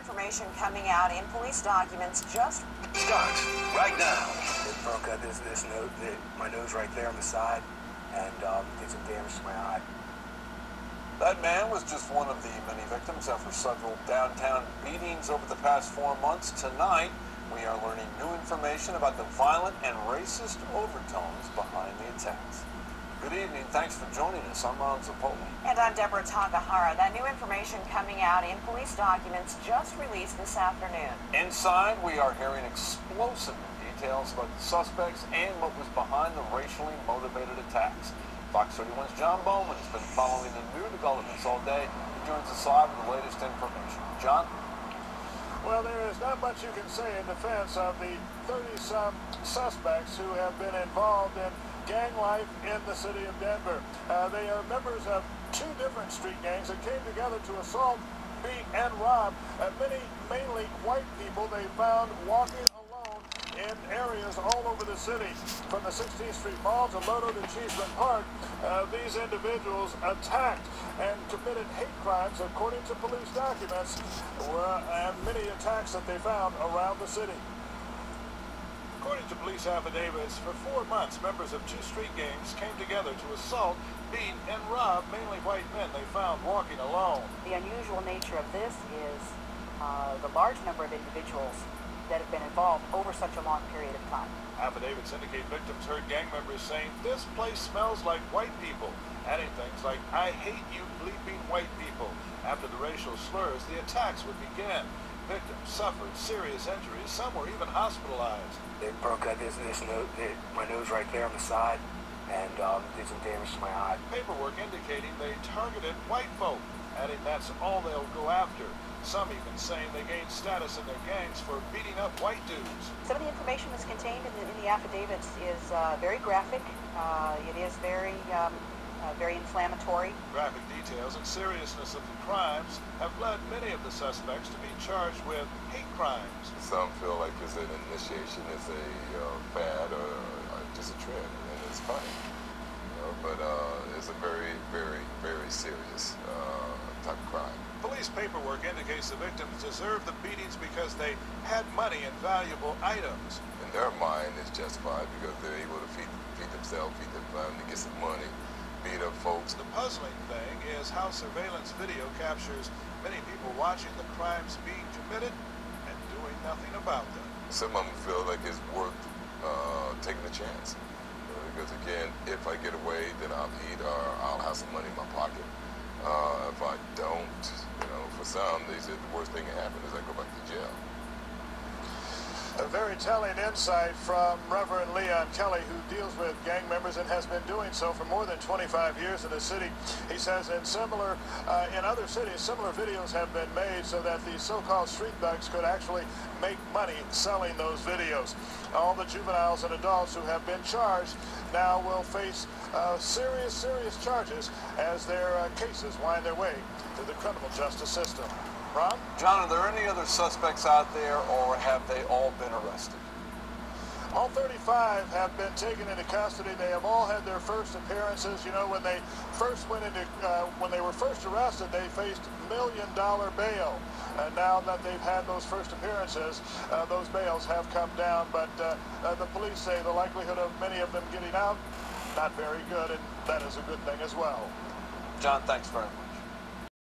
information coming out in police documents just starts right now. It broke out this nose, my nose right there on the side, and did some damage to my eye. That man was just one of the many victims after several downtown beatings over the past 4 months. Tonight, we are learning new information about the violent and racist overtones behind the attacks. Good evening. Thanks for joining us. I'm Ron Zapoli. And I'm Deborah Takahara. That new information coming out in police documents just released this afternoon. Inside, we are hearing explosive details about the suspects and what was behind the racially motivated attacks. Fox 31's John Bowman has been following the new developments all day. He joins us live with the latest information. John? Well, there is not much you can say in defense of the 30-some suspects who have been involved in gang life in the city of Denver. They are members of two different street gangs that came together to assault, beat, and rob many, mainly white people they found walking alone in areas all over the city. From the 16th Street Mall to Lodo to Cheeseman Park, these individuals attacked and committed hate crimes, according to police documents, and many attacks that they found around the city. According to police affidavits, for 4 months, members of two street gangs came together to assault, beat, and rob mainly white men they found walking alone. The unusual nature of this is the large number of individuals that have been involved over such a long period of time. Affidavits indicate victims heard gang members saying, "This place smells like white people," adding things like, "I hate you bleeping white people." After the racial slurs, the attacks would begin. Victims suffered serious injuries. Some were even hospitalized. It broke out my nose right there on the side, and did some damage to my eye. Paperwork indicating they targeted white folk, adding that's all they'll go after. Some even saying they gained status in their gangs for beating up white dudes. Some of the information that's contained in the affidavits is very graphic. It is very inflammatory. Graphic details and seriousness of the crimes have led many of the suspects to be charged with hate crimes. Some feel like it's an initiation, it's a fad, or just a trend, and it's funny. But it's a very, very, very serious type of crime. Police paperwork indicates the victims deserved the beatings because they had money and valuable items. In their mind, it's justified because they're able to feed themselves, feed their family, get some money, beat up folks. The puzzling thing is how surveillance video captures many people watching the crimes being committed and doing nothing about them. Some of them feel like it's worth taking a chance. Because again, if I get away, then I'll eat or I'll have some money in my pocket. If I don't, for some, they said the worst thing that happen is I go back to jail. A very telling insight from Reverend Leon Kelly, who deals with gang members and has been doing so for more than 25 years in the city. He says in other cities, similar videos have been made so that these so-called street thugs could actually make money selling those videos. All the juveniles and adults who have been charged now will face serious charges as their cases wind their way through the criminal justice system. Ron? John, are there any other suspects out there, or have they all been arrested? All 35 have been taken into custody. They have all had their first appearances. When they when they were first arrested, they faced $1 million bail. And now that they've had those first appearances, those bails have come down. But the police say the likelihood of many of them getting out, not very good, and that is a good thing as well. John, thanks very much.